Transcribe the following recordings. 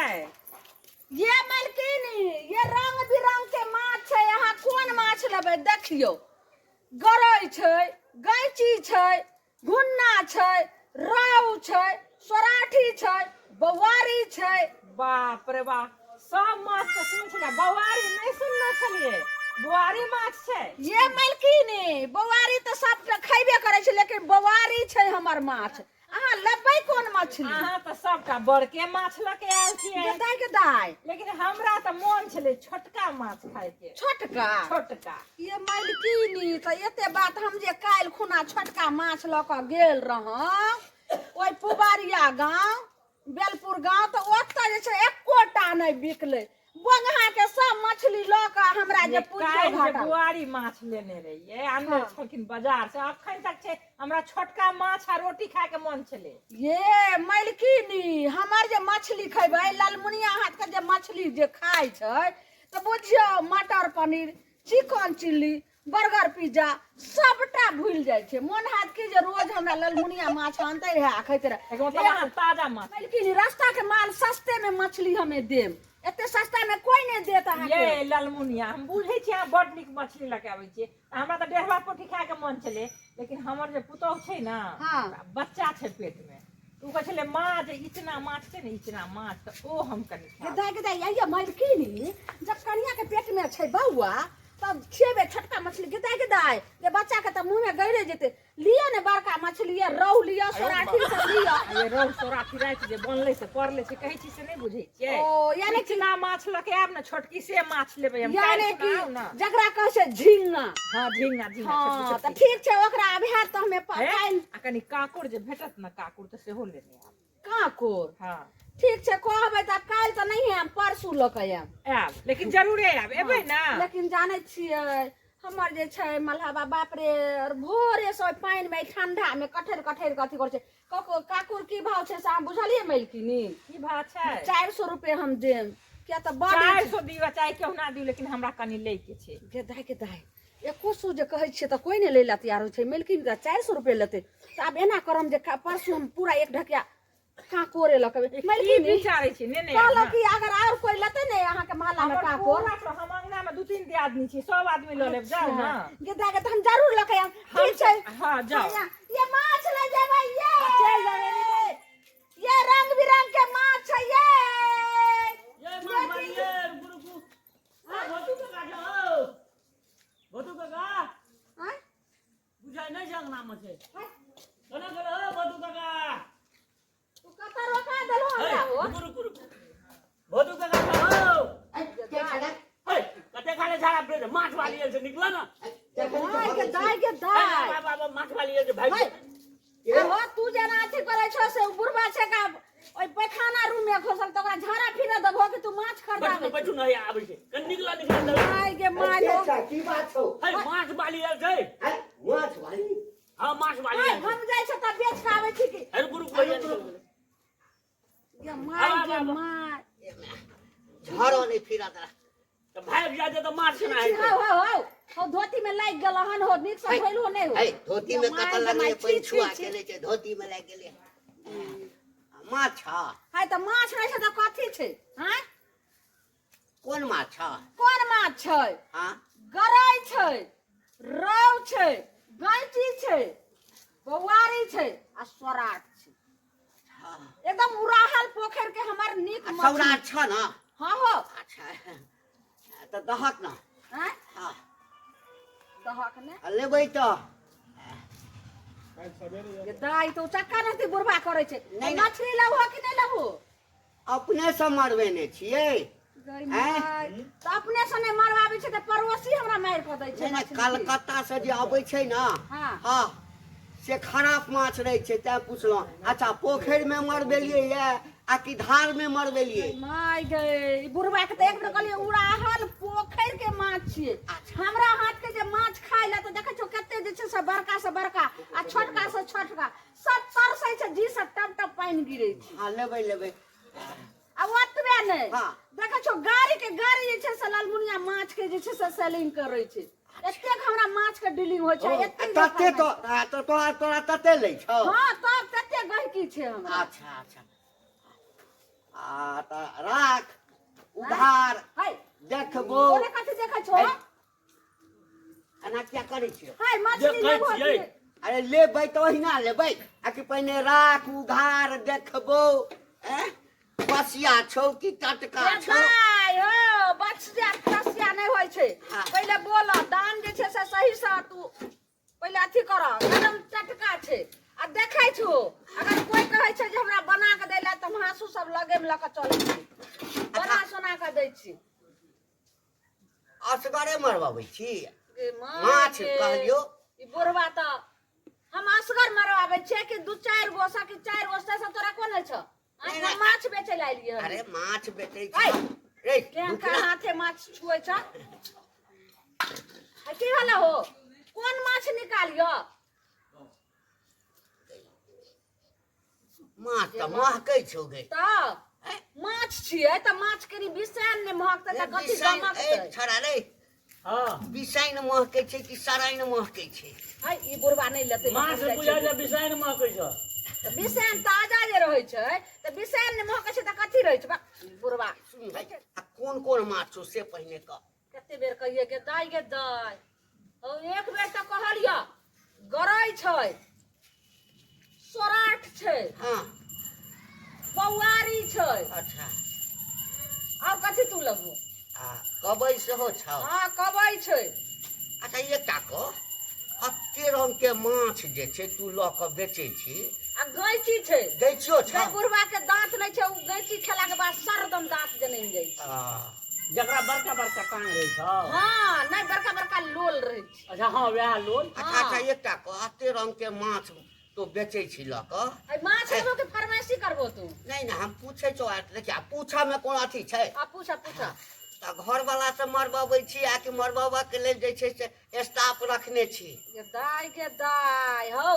ये मलकिनी ये रंग बिरंग के माछ है। यहाँ कौन माछ लेबै देखियो। गरई छै, गैची छै, घुन्ना छै, राउ छै, सोराठी छै, बौआरी छै। बाप रे बाप, सब माछ तो सुन छलिए, बौआरी नहीं सुनने छलिए। बुआरी माछ छै। ये मलकिनी बौआरी तो सब खैबे करे छै, लेकिन बौआरी छै हमर माछ। अहाँ लेबै कोन मछली? अहाँ तो सबटा बड़के माछ लके आयल छियै। गदाई गदाई, लेकिन हमरा तो मन छले छोटका माछ खाए के। छोटका छोटका ये मलकिनी तो एते बात हम जे काल खुना छोटका माछ ल के गेल रहौं ओइ पुबारिया गांव बेलपुर गांव, तो ओतऽ जे छै एकोटा नहीं बिकले। बंगहा के सब मछली ल के हमरा जे पूछियो घाटा। बुआरी माछ लेने रहिए, आनने छलखिन बाजार से। अखन तक छै हमरा छोटका माछ आ रोटी खाए के मन छले। ये मलकिनी हमर जे मछली खैबै, लालमुनिया हाथ के जे मछली जे खाइ छै तो बुझियो मटर paneer, chicken chilli, burger pizza सबटा भूल जाय छै। मन हाथ की जे रोज हमरा लालमुनिया माछ आनते रहे आ खैते रहे। मतलब ताजा माछ। मलकिनी रास्ता के माल सस्ते में मछली हमें देम, एते सस्ता में कोई नहीं देता है। ये लालमुनिया हम बुझे छी अहाँ बड निक मछली लके आबै छियै। हमरा तो डेढ़वा पोठी खाए के मन छले, लेकिन हमर जे पुतौह छै ना, बच्चा छै पेट में, उ कहै छले माँ जे इचना माछ छै ने, इचना माछ, तो ओ हम कनि खाएब। गदाई गदाई ये मलकिनी जब कनिया के पेट में छै बौआ तब खेबे छोटका मछली। गदाई गदाई ये बच्चा के त मुंह में गइरे जेते। लियो ने बड़का मछली, रोहु लियो, सोराठी सब लियो। ये रोहु सोराठी रात जे बनले से पड़ले से कहै छी से नहीं बुझै छियै। ओ यानी इचना माछ लके आब ना, छोटकी से माछ लेबै हम। यानी कि जकरा कहै छै झींगा। हां झींगा झींगा। हां त ठीक छै, ओकरा अभ्यास त हमें पाइन आ कनि काकुर जे भेटत ना, काकुर त सेहो लेने आब। काकुर हां ठीक छै, कहबै त काल त नहीं है, हम परसू ल के आब, लेकिन जरूरे आब। एबै ना। लेकिन जानै छियै हमर जे छै मलहबा बाप रे, भोरे से पाइन में ठंडा में कठैर कठैर कथी कर छै। काकुर की भाव छै से अहाँ बुझलिए मलकिनी? की भाव छै? 400 रुपए हम देम। क्या त बड़ 400 दियो चाहे केहू ना दियो, लेकिन हमरा कनि लै के छै। गदाई गदाई एको सौ जे कहै छियै त कोई नहीं लै ला तैयार हो छै। मलकिनी त 400 रुपए लेते। त अब एना करम जे परसू हम पूरा एक ढकिया काकोरे लकबे। मलकिनी विचारै छी ने कहलो कि अगर और कोई लेते ने अहाँ के महल्ला में काकोर, हम अंगना में 2-3 दियादनी छी, सब आदमी ल लेब। जाओ ना। गदाई के हम जरूर लके आम। ठीक छै। हां जाओ। ये माछ ले जेबै ये। चल जाओ। ये रंग बिरंग के माछ है ये। ये मारिए गुरुकु। आ भतु का जाओ। भतु का हैं? बुझाइ नहीं जंग नाम छै। कना कना भतु का। तू कता रोका देलो हमरा हो। गुरुकु। भतु का जाओ। के छड़ा? हे कते खाले झाड़ा ब्रेड माछ वाली से निकला ना। के दाई बाबा माछ वाली से भाई। ए हो तू जना अथी करे छ से बुढ़बा छै का ओइ पैखाना रूम में घोसल त ओकरा झाड़ा फिरे दबो कि तू माछ खरदा। बैठू नहीं आबै छै। कन निकला निकला। आइ गे माय हो। की बात छौ? हे माछ वाली छै। है माछ वाली। हां माछ वाली है। हम जाय छ त बेच के आबै छी कि। अरे गुरु भैया ये माय झरो नहीं फिरा तरा। तो भाग जाते तो मार सुना है। हो धोती में लाग गेल हन हो नीक से धइलो नै हो। है धोती में कतल लगे पैन छुआ के ले छै, धोती में लाग गेले। माछ है त माछ नै छै त कथी छै? हैं? कोन माछ? कोन माछ छै? हां गरई छै, रौ छै, गैची छै, बौआरी छै आ सोराठ छै। एकदम उराहल पोखर के हमर नीक मछली। सौराठ छ न? हां हो। अच्छा त दहक न। हैं? हां दहक ने लेबै त। दाई तो चक्का नहीं बुढ़बा करे छै। मछली लबो कि नहीं लबो? अपने से मरबेने छियै। त अपने से नहीं मरवाबे छै त पड़ोसी हमरा मार क दै छै। नहीं कलकत्ता से जे आबै छै न, हां से खराब माछ रहे छै, तै पूछलो। अच्छा पोखर में मरबेलिए या आ कि धार में मरबेलिए? माय गे बुढ़बा के त एक बेर कहलिए उड़ाहल पोखर के माछ छिए। हमरा हाथ के जे माछ खाय ला त देखे छो कते जे छै से बड़का आ छोटका से छोटका सब तरसै छै जी से टप टप पानी गिरै छै। हां लेबै लेबै। आ ओतबे नै हां देखे छो गाड़ी जे छै से लालमुनिया माछ के जे छै से सेलिंग करै छै। एतेक हमरा माछ के डीलिंग होय छै। एतेक तते तो तोरा तते लै छौ? हां तब तते गहकी छै हमरा। अच्छा अच्छा आ त राख उधार हाय देखबो बोले कथी देखै छो एना क्या करै छियै हाय मछली देखै लेबो छियै। अरे लेबै तऽ ओहिना लेबै आ कि पहिने राख उधार देखबो बसिया छौ कि टटका छौ गाय हो बचिया फसिया नहीं होय छै हाँ। पहले बोल दाम जे छै से सही से तू पहले अथी कर एकदम टटका छै आ देखै छो अगर कोई कहै छै जे हमरा बना के दै ला त हाँसू सब लगे में ल के चलै छी बना सोना के दै छी असगरे मरबाबै छी गे माँ माछ गे, कहलियो ई बुढ़वा त हम असगर मरवाबै छियै कि 2-4 गो सा कि 4 गो से तोरा कोन है छ नहीं, हम माछ बेचे ला एलियै हन। अरे माछ बेचै हाय। छी रे केहन रुक का ना। हाथे माछ छुए छ आ की हला हो कोन माछ निकालियो माछ तऽ महकै छौ गे त माछ छियै त माछ करी बिसैन ने महकतै त कथी गमकतै छोड़ा रे हाँ बिसाइन महकै छै कि सराइन महकै छै हाय ई बुढ़वा नहीं लेतै माछ बुझा जे बिसाइन महकै छ बिसैन ताजा जे रहै छै त बिसैन ने महकै छै त कथी रहै छै बा बुढ़वा सुन भाई आ कोन कोन माछ छौ से पहिने कह कते बेर कहिए गे दाय ओ एक बेर त कहलियो गरै छै सोराठ छै हाँ बौआरी छै अच्छा और कथी तू लगबो आ कबै सेहो छौ हाँ कबै छै अच्छा एकटा कह अते रंग के माछ जे छै तू लऽ कऽ बेचै छी आ गैची छै दैछियो छौ गै बुढ़वा के दांत नहीं छै उ गैची खेला के बाद सरदम दांत जनेम जाइ छै जकरा बड़का बड़का कान रहै छ हाँ नहीं बड़का बड़का लोल रहे छै अच्छा हाँ वएह लोल अच्छा अच्छा एकटा कह अते रंग के माछ तो बेचै छी लऽ कऽ आई माछ लेबो के फरमाइशी करबो तू नहीं नहीं हम पूछे छौ देखिए पूछा में कोन अथी छै आ पूछा तऽ घर वाला से मरबाबै छी आ कि मरबाबा के लेल जे छै से स्टाफ रखने छी के दाय हो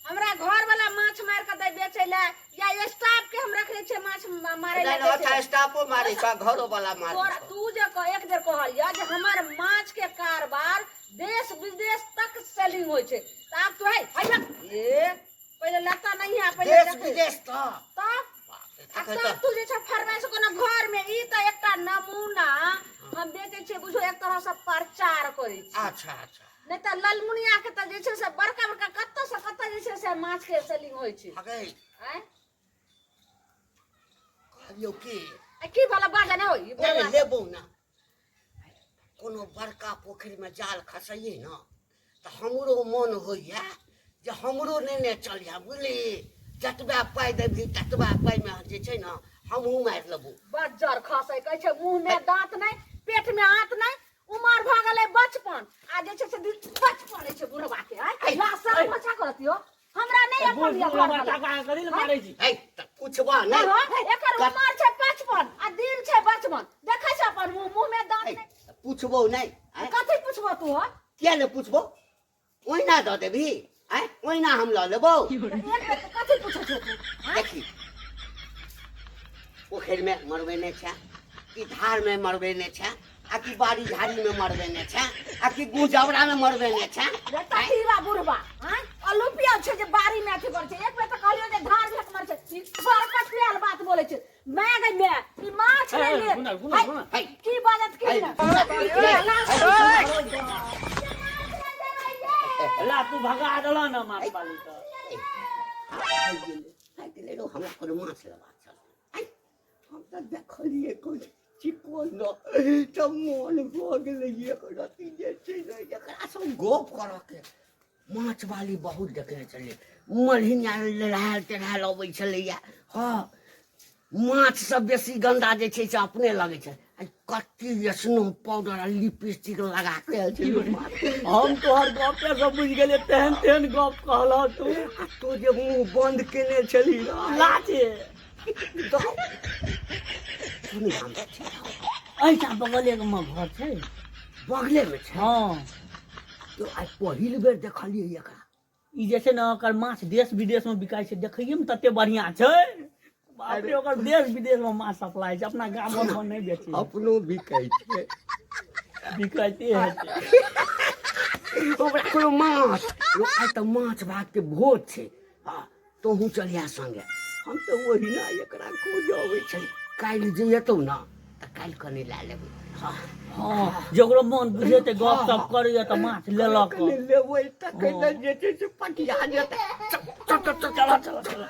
हमरा घर वाला माछ मार के दे बेचे ला या स्टाफ के हम रखले छे माछ मारे ला अच्छा स्टाफो मारे छ घरो वाला मारे तोरा तू जे एक बेर कहलिया जे हमर माछ के कारोबार देश विदेश तक सेलिंग होय छे त आब तू है ए पहले लता नहीं है पहले देश विदेश तब तू जे छ फरमाइश कोनो घर में ई त एकटा नमूना हम बेचे छे बुझो एक तरह से प्रचार करै छी अच्छा अच्छा नहीं त ललमुनिया के त जे छै से बड़का बड़का कत्तो से कत्तो जे छै से माछ के सेलिंग होय छै अगे हैं कहलियो की की वाला बाजा ना होई नहीं लेबो ना कोनो बड़का पोखरि में जाल खसैये ना तो हमरो मन होइया जे हमरो नेने चलिया बुझली जतबा पाई देबही ततबा पाई में जे छै ना हमहू मार लेबो बज्जर खसै कहै छै मुंह में दांत नहीं पेट में आंत नहीं उमर भ गेलै बचपन आ जे छै से बचपन छै बुढ़वा के आई लाशा बचा करतियो हमरा नहीं अपन या घर वाला टाका करी मारै छी ए त पूछबा नहीं एकर उमर छै 55 आ दिल छै बचपन देखै छै अपन मुंह में दांत नहीं पूछबो नहीं कथी पूछबो तू हो किया ने पूछबो ओहिना दऽ देबही ओहिना हम लऽ लेबो कथी पूछै छै तू देखी पोखरि में मरबेने छै कि धार में मरबेने छै आ कि बाड़ी झाड़ी में मरबेने छै आ कि गुजौरा में मरबेने छै बेटा बुढ़वा हैं अलुपिया छै जे बारी में अथी कर छै एक बेर त कहलियो जे धार में मर छै ई बड़का क्लियर बात बोले छै मैं गई मैं ई माछ ले ले है की बात की ला तू भगा देला ना माछ वाली का गेलै रो हमरा कोनो माछ लेबाक छल हम तऽ देखलियै कुछ चिकोन त मोन भऽ गेलै एक रति जे छै ने एकरा सब गप करऽ के माछ वाली बहुत देखने छलियै मलहिनिया लहल तेरहल अबै छलैया हाँ माछ सब बेसी गंदा जे छै से अपने लगै छै कत्ती स्नो पाउडर आ लिपस्टिक लगा के हम तोहर गपे से बुझ गेलिए तेहन तेहन गप कहला तू आ तो जे मुंह बंद केने छली लाजे तो सुनी हम ऐसा बगले में घर छै बगले में छै हाँ तो आई पहिल बेर देखलियै एकरा ई जे छै ना ओकर माछ देश विदेश में बिकाय छै देखैये में तते बढ़िया छै बाप रे ओकर देश विदेश में माछ सप्लाई छै अपना गाम में नहीं बेचे अपनो बिकै छै बिकाइते हेतै ओकरा कोनो माछ आई तऽ माछ भात के भोज छै हाँ तोहू चलिया संगे हम तो वही ना एकरा खोज अबै छै काल्हि जे एतौ ना तऽ काल्हि कनि लए लेबै हाँ जकरो मन बुझे ते गप सप करैया तऽ माछ लेलक कनि लेबै तऽ कनि जे छै से पटिया जेतै चल चल चल चलो चलो चलो